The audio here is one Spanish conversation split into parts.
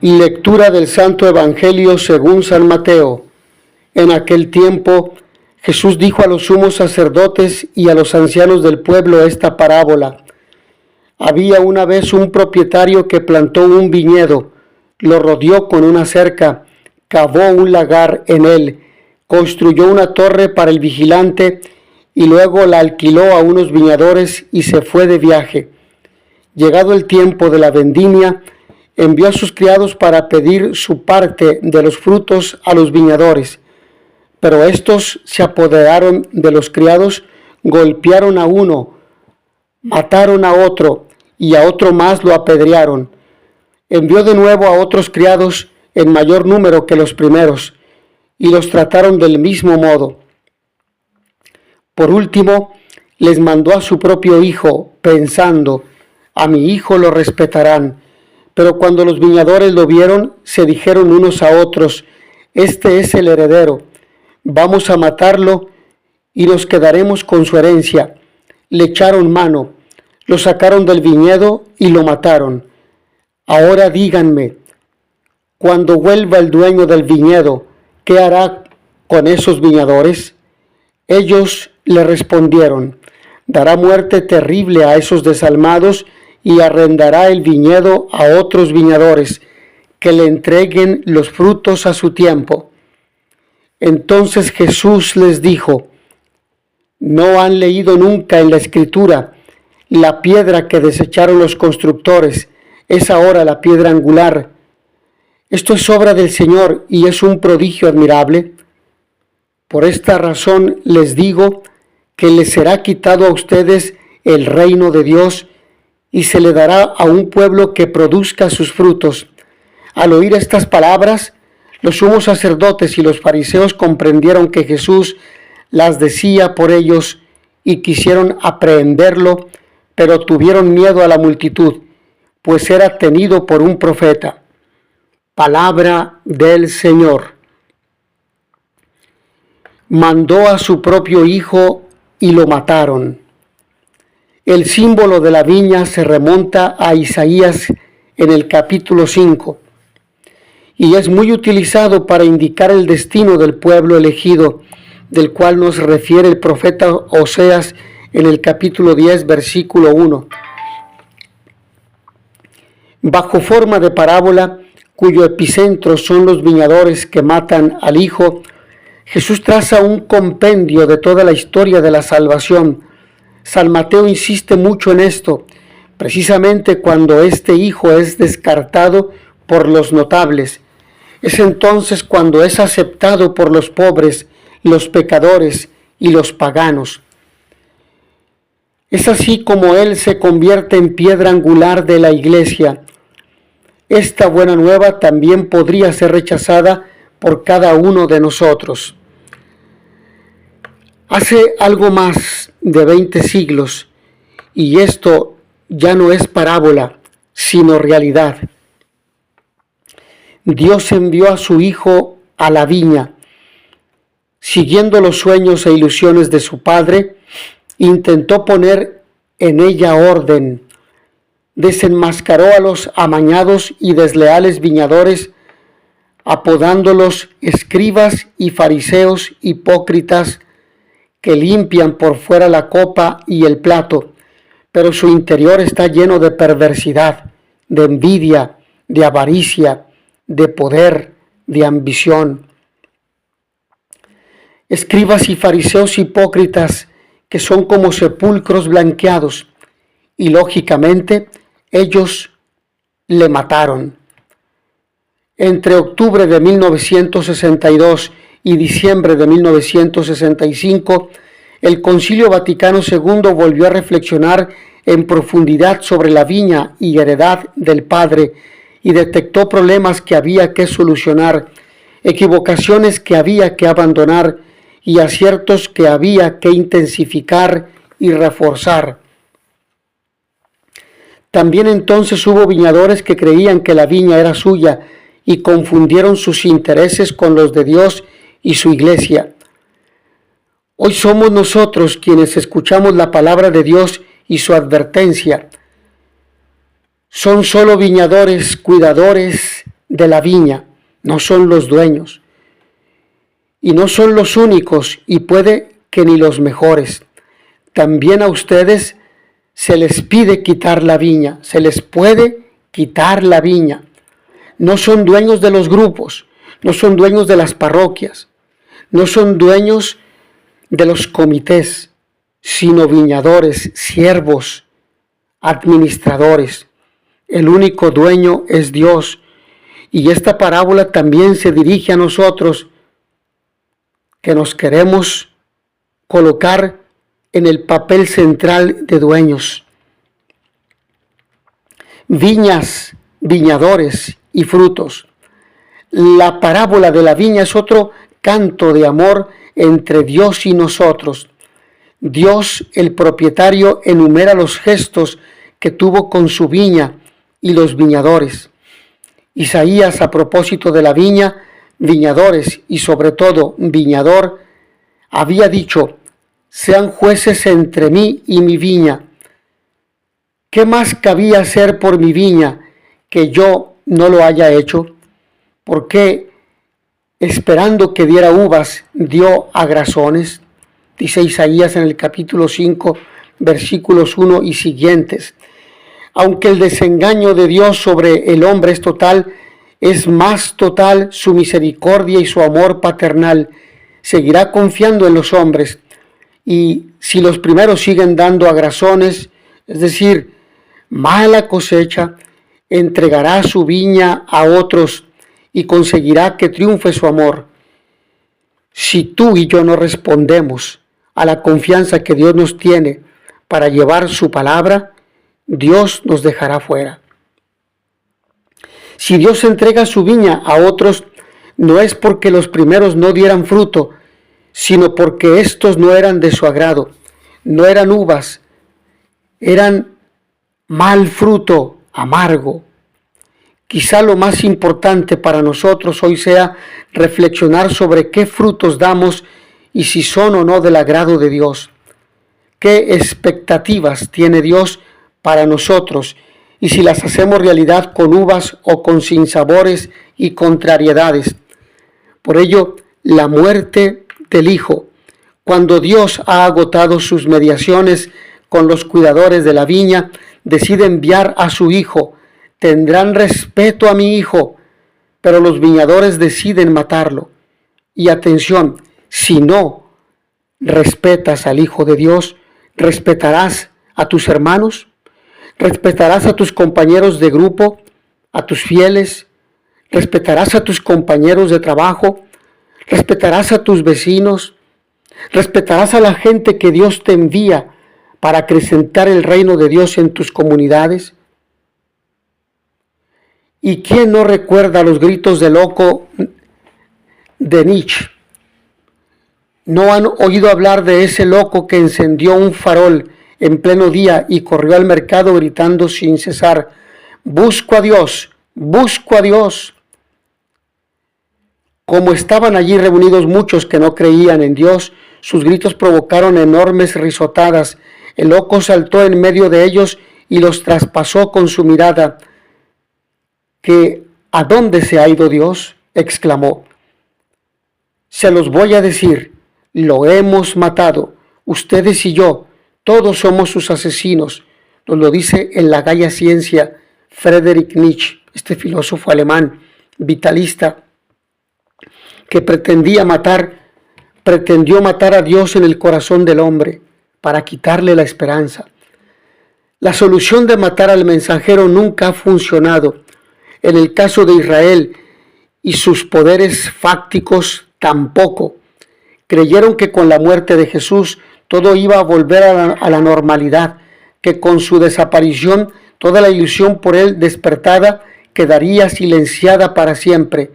Lectura del Santo Evangelio según San Mateo. En aquel tiempo, Jesús dijo a los sumos sacerdotes y a los ancianos del pueblo esta parábola. Había una vez un propietario que plantó un viñedo, lo rodeó con una cerca, cavó un lagar en él, construyó una torre para el vigilante y luego la alquiló a unos viñadores y se fue de viaje. Llegado el tiempo de la vendimia, envió a sus criados para pedir su parte de los frutos a los viñadores. Pero estos se apoderaron de los criados, golpearon a uno, mataron a otro y a otro más lo apedrearon. Envió de nuevo a otros criados en mayor número que los primeros y los trataron del mismo modo. Por último, les mandó a su propio hijo, pensando: a mi hijo lo respetarán. Pero cuando los viñadores lo vieron, se dijeron unos a otros: este es el heredero, vamos a matarlo y nos quedaremos con su herencia. Le echaron mano, lo sacaron del viñedo y lo mataron. Ahora díganme, cuando vuelva el dueño del viñedo, ¿qué hará con esos viñadores? Ellos le respondieron: dará muerte terrible a esos desalmados y arrendará el viñedo a otros viñadores, que le entreguen los frutos a su tiempo. Entonces Jesús les dijo: ¿no han leído nunca en la Escritura: la piedra que desecharon los constructores es ahora la piedra angular? Esto es obra del Señor y es un prodigio admirable. Por esta razón les digo que les será quitado a ustedes el reino de Dios y se le dará a un pueblo que produzca sus frutos. Al oír estas palabras, los sumos sacerdotes y los fariseos comprendieron que Jesús las decía por ellos y quisieron aprehenderlo, pero tuvieron miedo a la multitud, pues era tenido por un profeta. Palabra del Señor. Mandó a su propio hijo y lo mataron. El símbolo de la viña se remonta a Isaías en el capítulo 5 y es muy utilizado para indicar el destino del pueblo elegido, del cual nos refiere el profeta Oseas en el capítulo 10, versículo 1. Bajo forma de parábola, cuyo epicentro son los viñadores que matan al hijo, Jesús traza un compendio de toda la historia de la salvación. San Mateo insiste mucho en esto, precisamente cuando este hijo es descartado por los notables. Es entonces cuando es aceptado por los pobres, los pecadores y los paganos. Es así como él se convierte en piedra angular de la iglesia. Esta buena nueva también podría ser rechazada por cada uno de nosotros. Hace algo más de 20 siglos, y esto ya no es parábola, sino realidad. Dios envió a su Hijo a la viña. Siguiendo los sueños e ilusiones de su Padre, intentó poner en ella orden. Desenmascaró a los amañados y desleales viñadores, apodándolos escribas y fariseos hipócritas, que limpian por fuera la copa y el plato, pero su interior está lleno de perversidad, de envidia, de avaricia, de poder, de ambición. Escribas y fariseos hipócritas que son como sepulcros blanqueados, y lógicamente ellos le mataron. Entre octubre de 1962 y diciembre de 1965, el Concilio Vaticano II volvió a reflexionar en profundidad sobre la viña y heredad del Padre y detectó problemas que había que solucionar, equivocaciones que había que abandonar y aciertos que había que intensificar y reforzar. También entonces hubo viñadores que creían que la viña era suya y confundieron sus intereses con los de Dios y su iglesia. Hoy somos nosotros quienes escuchamos la palabra de Dios y su advertencia. Son solo viñadores, cuidadores de la viña, no son los dueños. Y no son los únicos, y puede que ni los mejores. También a ustedes se les pide quitar la viña, se les puede quitar la viña. No son dueños de los grupos, no son dueños de las parroquias, no son dueños de los comités, sino viñadores, siervos, administradores. El único dueño es Dios. Y esta parábola también se dirige a nosotros, que nos queremos colocar en el papel central de dueños. Viñas, viñadores y frutos. La parábola de la viña es otro canto de amor entre Dios y nosotros. Dios, el propietario, enumera los gestos que tuvo con su viña y los viñadores. Isaías, a propósito de la viña, viñadores y sobre todo viñador, había dicho: sean jueces entre mí y mi viña. ¿Qué más cabía hacer por mi viña que yo no lo haya hecho? ¿Por qué, esperando que diera uvas, dio agrazones? Dice Isaías en el capítulo 5, versículos 1 y siguientes. Aunque el desengaño de Dios sobre el hombre es total, es más total su misericordia y su amor paternal. Seguirá confiando en los hombres. Y si los primeros siguen dando agrazones, es decir, mala cosecha, entregará su viña a otros y conseguirá que triunfe su amor. Si tú y yo no respondemos a la confianza que Dios nos tiene para llevar su palabra, Dios nos dejará fuera. Si Dios entrega su viña a otros, no es porque los primeros no dieran fruto, sino porque estos no eran de su agrado, no eran uvas, eran mal fruto, amargo. Quizá lo más importante para nosotros hoy sea reflexionar sobre qué frutos damos y si son o no del agrado de Dios. ¿Qué expectativas tiene Dios para nosotros? Y si las hacemos realidad con uvas o con sinsabores y contrariedades. Por ello, la muerte del Hijo, cuando Dios ha agotado sus mediaciones con los cuidadores de la viña, decide enviar a su Hijo. Tendrán respeto a mi Hijo, pero los viñadores deciden matarlo. Y atención, si no respetas al Hijo de Dios, ¿respetarás a tus hermanos? ¿Respetarás a tus compañeros de grupo, a tus fieles? ¿Respetarás a tus compañeros de trabajo? ¿Respetarás a tus vecinos? ¿Respetarás a la gente que Dios te envía para acrecentar el reino de Dios en tus comunidades? ¿Y quién no recuerda los gritos de loco de Nietzsche? ¿No han oído hablar de ese loco que encendió un farol en pleno día y corrió al mercado gritando sin cesar: busco a Dios, busco a Dios? Como estaban allí reunidos muchos que no creían en Dios, sus gritos provocaron enormes risotadas. El loco saltó en medio de ellos y los traspasó con su mirada. ¿A dónde se ha ido Dios?, exclamó. Se los voy a decir, lo hemos matado, ustedes y yo, todos somos sus asesinos. Nos lo dice en la Gaia Ciencia Friedrich Nietzsche, este filósofo alemán, vitalista, que pretendió matar a Dios en el corazón del hombre para quitarle la esperanza. La solución de matar al mensajero nunca ha funcionado. En el caso de Israel y sus poderes fácticos tampoco. Creyeron que con la muerte de Jesús todo iba a volver a la normalidad, que con su desaparición toda la ilusión por él despertada quedaría silenciada para siempre.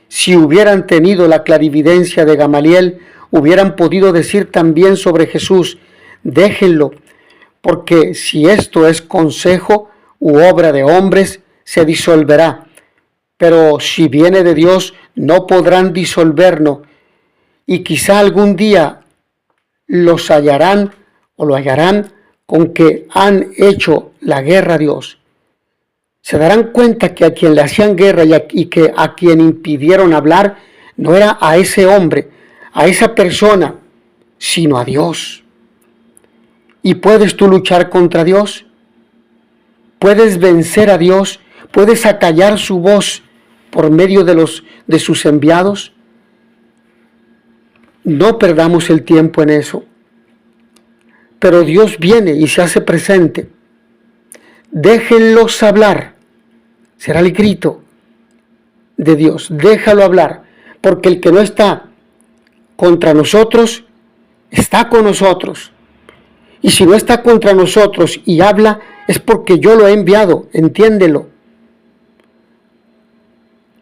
Si hubieran tenido la clarividencia de Gamaliel, hubieran podido decir también sobre Jesús: déjenlo, porque si esto es consejo u obra de hombres, se disolverá. Pero si viene de Dios, no podrán disolverlo, y quizá algún día los hallarán o lo hallarán con que han hecho la guerra a Dios. se darán cuenta que a quien le hacían guerra y que a quien impidieron hablar no era a ese hombre, a esa persona, sino a Dios. ¿Y puedes tú luchar contra Dios? ¿Puedes vencer a Dios? ¿Puedes acallar su voz por medio de sus enviados? No perdamos el tiempo en eso. Pero Dios viene y se hace presente. Déjenlos hablar. Será el grito de Dios. Déjalo hablar. Porque el que no está contra nosotros, está con nosotros. Y si no está contra nosotros y habla, es porque yo lo he enviado. Entiéndelo.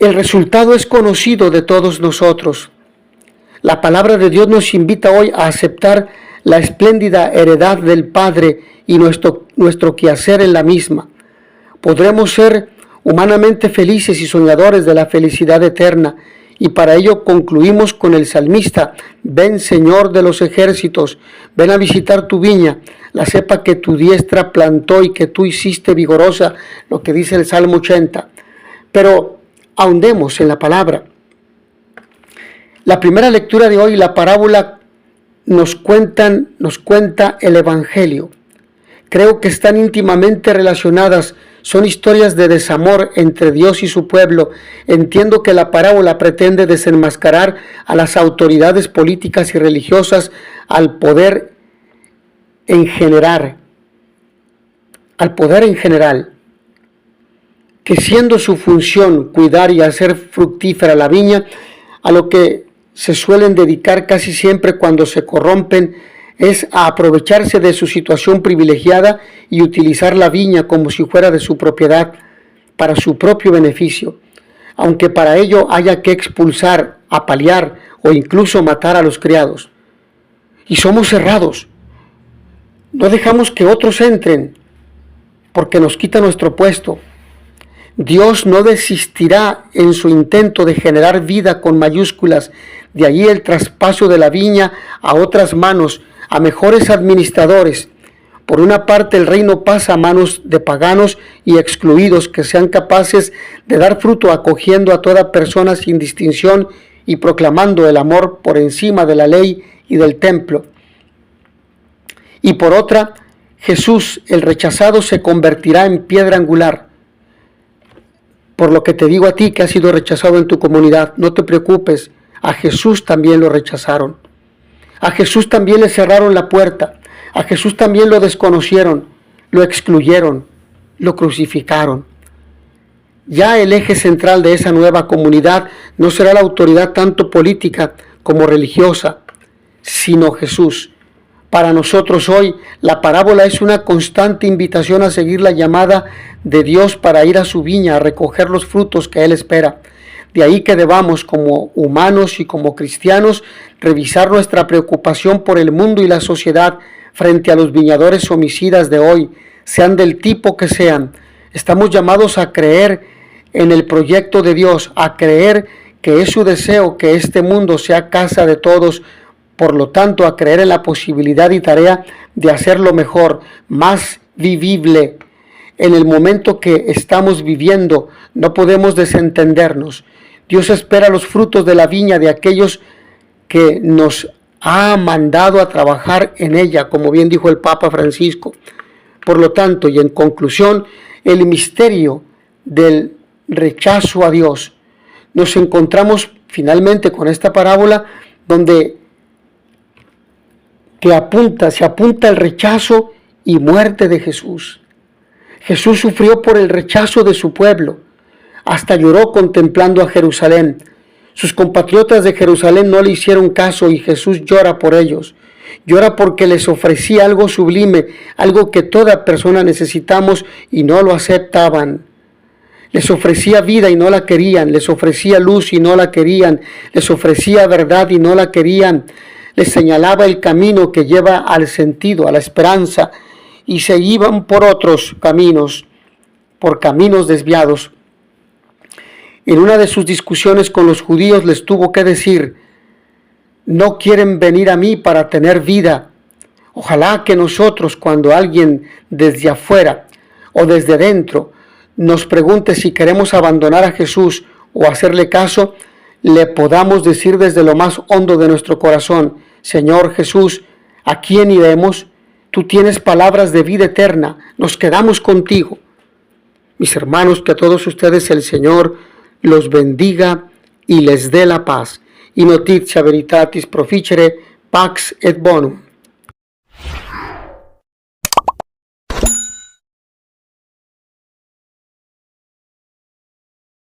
El resultado es conocido de todos nosotros. La palabra de Dios nos invita hoy a aceptar la espléndida heredad del Padre y nuestro quehacer en la misma. Podremos ser humanamente felices y soñadores de la felicidad eterna, y para ello concluimos con el salmista: ven, Señor de los ejércitos, ven a visitar tu viña, la cepa que tu diestra plantó y que tú hiciste vigorosa, lo que dice el Salmo 80. Pero ahondemos en la palabra. La primera lectura de hoy, la parábola, nos cuenta el Evangelio. Creo que están íntimamente relacionadas, son historias de desamor entre Dios y su pueblo. Entiendo que la parábola pretende desenmascarar a las autoridades políticas y religiosas, al poder en general, que siendo su función cuidar y hacer fructífera la viña, a lo que se suelen dedicar casi siempre cuando se corrompen es a aprovecharse de su situación privilegiada y utilizar la viña como si fuera de su propiedad para su propio beneficio, aunque para ello haya que expulsar, apalear o incluso matar a los criados. Y somos cerrados, no dejamos que otros entren porque nos quita nuestro puesto. Dios no desistirá en su intento de generar vida con mayúsculas. De allí el traspaso de la viña a otras manos, a mejores administradores. Por una parte, el reino pasa a manos de paganos y excluidos que sean capaces de dar fruto acogiendo a toda persona sin distinción y proclamando el amor por encima de la ley y del templo. Y por otra, Jesús, el rechazado, se convertirá en piedra angular. Por lo que te digo a ti que has sido rechazado en tu comunidad, no te preocupes, a Jesús también lo rechazaron. A Jesús también le cerraron la puerta, a Jesús también lo desconocieron, lo excluyeron, lo crucificaron. Ya el eje central de esa nueva comunidad no será la autoridad tanto política como religiosa, sino Jesús. Para nosotros hoy, la parábola es una constante invitación a seguir la llamada de Dios para ir a su viña, a recoger los frutos que Él espera. De ahí que debamos, como humanos y como cristianos, revisar nuestra preocupación por el mundo y la sociedad frente a los viñadores homicidas de hoy, sean del tipo que sean. Estamos llamados a creer en el proyecto de Dios, a creer que es su deseo que este mundo sea casa de todos. Por lo tanto, a creer en la posibilidad y tarea de hacerlo mejor, más vivible. En el momento que estamos viviendo, no podemos desentendernos. Dios espera los frutos de la viña de aquellos que nos ha mandado a trabajar en ella, como bien dijo el Papa Francisco. Por lo tanto, y en conclusión, el misterio del rechazo a Dios. Nos encontramos finalmente con esta parábola donde se apunta el rechazo y muerte de Jesús. Jesús sufrió por el rechazo de su pueblo, hasta lloró contemplando a Jerusalén. Sus compatriotas de Jerusalén no le hicieron caso y Jesús llora por ellos. Llora porque les ofrecía algo sublime, algo que toda persona necesitamos y no lo aceptaban. Les ofrecía vida y no la querían, les ofrecía luz y no la querían, les ofrecía verdad y no la querían. Les señalaba el camino que lleva al sentido, a la esperanza, y se iban por otros caminos, por caminos desviados. En una de sus discusiones con los judíos les tuvo que decir: no quieren venir a mí para tener vida. Ojalá que nosotros, cuando alguien desde afuera o desde dentro nos pregunte si queremos abandonar a Jesús o hacerle caso, le podamos decir desde lo más hondo de nuestro corazón: Señor Jesús, ¿a quién iremos? Tú tienes palabras de vida eterna, nos quedamos contigo. Mis hermanos, que a todos ustedes el Señor los bendiga y les dé la paz. Y notitia veritatis proficere, pax et bonum.